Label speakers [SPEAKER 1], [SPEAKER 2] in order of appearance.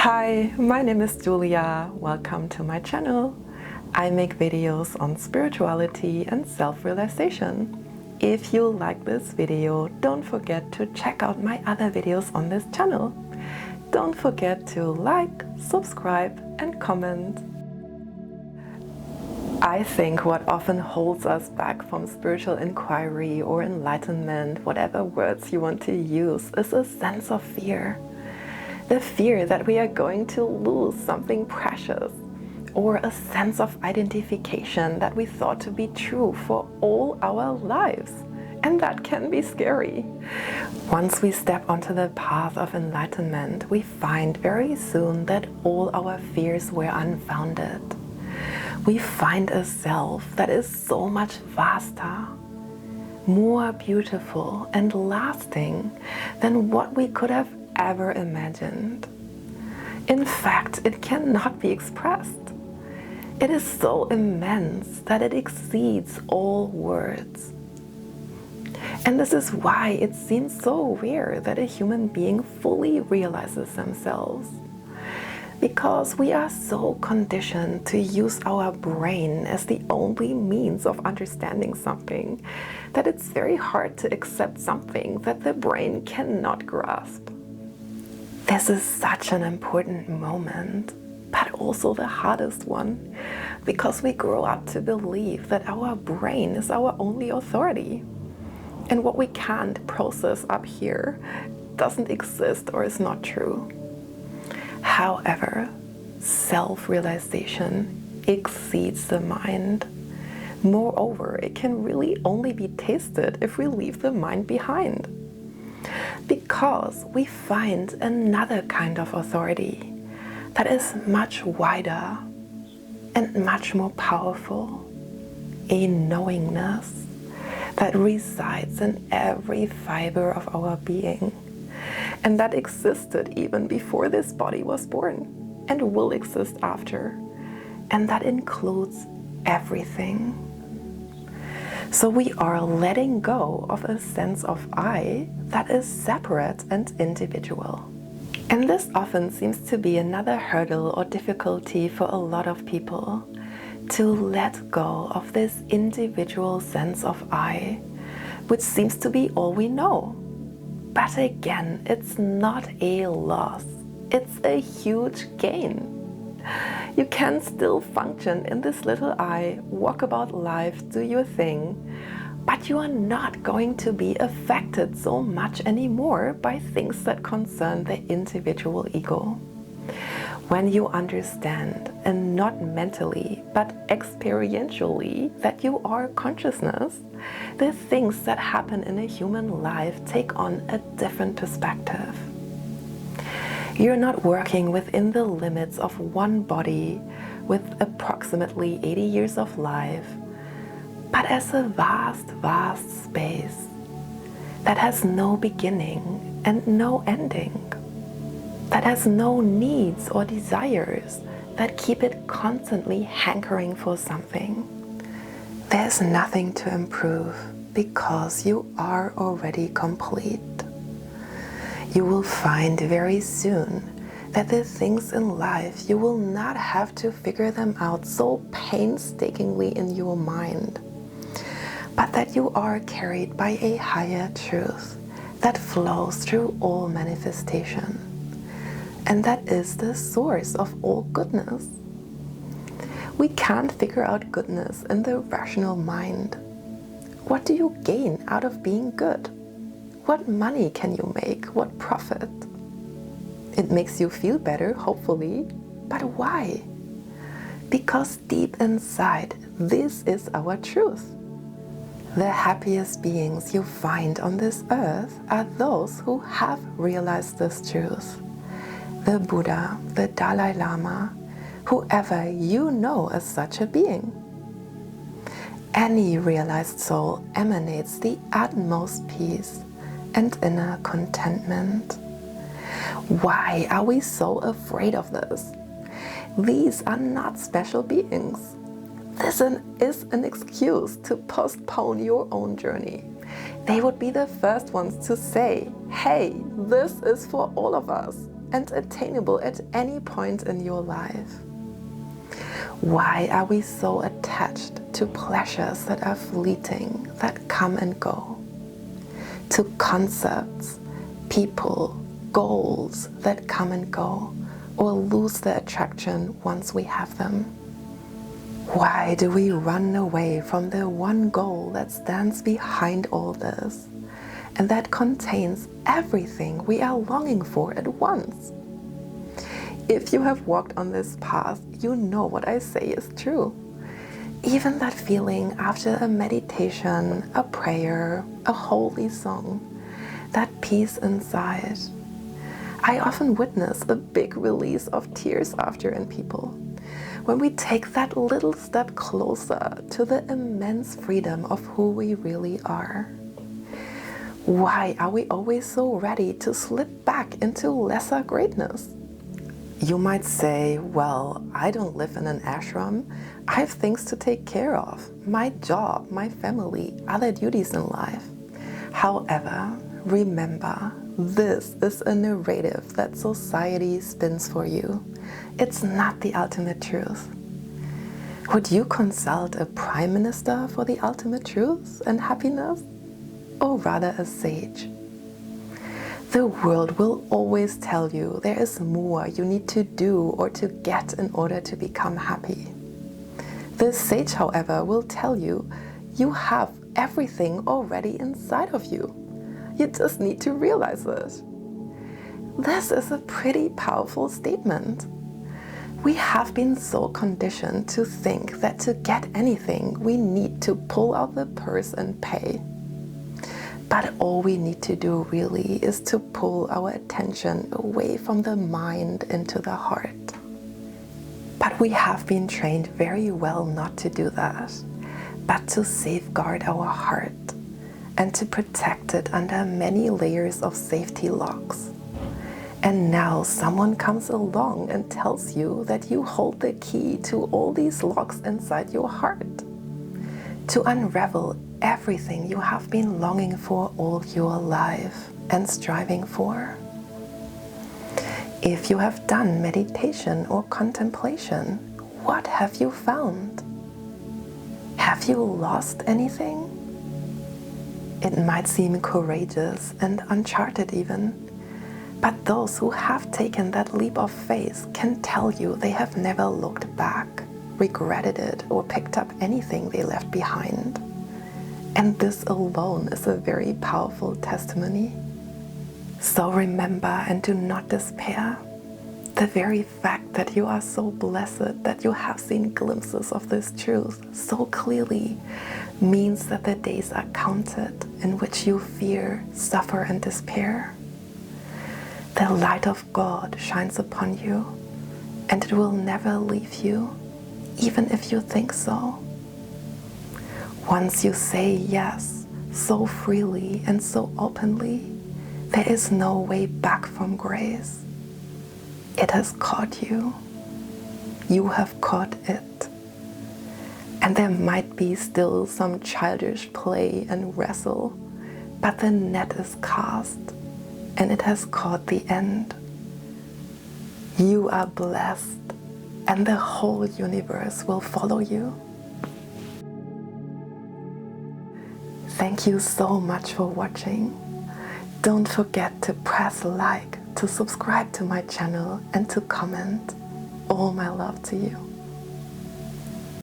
[SPEAKER 1] Hi, my name is Julia. Welcome to my channel. I make videos on spirituality and self-realization. If you like this video, don't forget to check out my other videos on this channel. Don't forget to like, subscribe and comment. I think what often holds us back from spiritual inquiry or enlightenment, whatever words you want to use, is a sense of fear. The fear that we are going to lose something precious, or a sense of identification that we thought to be true for all our lives. And that can be scary. Once we step onto the path of enlightenment, we find very soon that all our fears were unfounded. We find a self that is so much vaster, more beautiful and lasting than what we could have ever imagined. In fact, it cannot be expressed. It is so immense that it exceeds all words. And this is why it seems so rare that a human being fully realizes themselves. Because we are so conditioned to use our brain as the only means of understanding something, that it's very hard to accept something that the brain cannot grasp. This is such an important moment, but also the hardest one, because we grow up to believe that our brain is our only authority. And what we can't process up here doesn't exist or is not true. However, self-realization exceeds the mind. Moreover, it can really only be tasted if we leave the mind behind. Because we find another kind of authority that is much wider and much more powerful, a knowingness that resides in every fiber of our being, and that existed even before this body was born and will exist after, and that includes everything. So we are letting go of a sense of I that is separate and individual. And this often seems to be another hurdle or difficulty for a lot of people, to let go of this individual sense of I, which seems to be all we know. But again, it's not a loss, it's a huge gain. You can still function in this little I, walk about life, do your thing, but you are not going to be affected so much anymore by things that concern the individual ego. When you understand, and not mentally, but experientially, that you are consciousness, the things that happen in a human life take on a different perspective. You're not working within the limits of one body with approximately 80 years of life, but as a vast, vast space that has no beginning and no ending, that has no needs or desires that keep it constantly hankering for something. There's nothing to improve because you are already complete. You will find very soon that the things in life, you will not have to figure them out so painstakingly in your mind, but that you are carried by a higher truth that flows through all manifestation, and that is the source of all goodness. We can't figure out goodness in the rational mind. What do you gain out of being good? What money can you make? What profit? It makes you feel better, hopefully, but why? Because deep inside, this is our truth. The happiest beings you find on this earth are those who have realized this truth. The Buddha, the Dalai Lama, whoever you know as such a being. Any realized soul emanates the utmost peace and inner contentment. Why are we so afraid of this? These are not special beings. This is an excuse to postpone your own journey. They would be the first ones to say, hey, this is for all of us. and attainable at any point in your life? Why are we so attached to pleasures that are fleeting, that come and go? To concepts, people, goals that come and go, or lose their attraction once we have them? Why do we run away from the one goal that stands behind all this, and that contains everything we are longing for at once? If you have walked on this path, you know what I say is true. Even that feeling after a meditation, a prayer, a holy song, that peace inside. I often witness a big release of tears after in people, when we take that little step closer to the immense freedom of who we really are. Why are we always so ready to slip back into lesser greatness? You might say, well, I don't live in an ashram. I have things to take care of. My job, my family, other duties in life. However, remember, this is a narrative that society spins for you. It's not the ultimate truth. Would you consult a prime minister for the ultimate truth and happiness? Or rather a sage? The world will always tell you there is more you need to do or to get in order to become happy. The sage, however, will tell you you have everything already inside of you. You just need to realize it. This is a pretty powerful statement. We have been so conditioned to think that to get anything, we need to pull out the purse and pay. But all we need to do really is to pull our attention away from the mind into the heart. But we have been trained very well not to do that, but to safeguard our heart and to protect it under many layers of safety locks. And now someone comes along and tells you that you hold the key to all these locks inside your heart, to unravel everything you have been longing for all your life and striving for. If you have done meditation or contemplation, what have you found? Have you lost anything? It might seem courageous and uncharted even, but those who have taken that leap of faith can tell you they have never looked back, regretted it, or picked up anything they left behind. And this alone is a very powerful testimony. So remember and do not despair. The very fact that you are so blessed that you have seen glimpses of this truth so clearly means that the days are counted in which you fear, suffer, and despair. The light of God shines upon you, and it will never leave you, even if you think so. Once you say yes, so freely and so openly, there is no way back from grace. It has caught you. You have caught it. And there might be still some childish play and wrestle, but the net is cast, and it has caught the end. You are blessed, and the whole universe will follow you. Thank you so much for watching. Don't forget to press like, to subscribe to my channel, and to comment. All my love to you.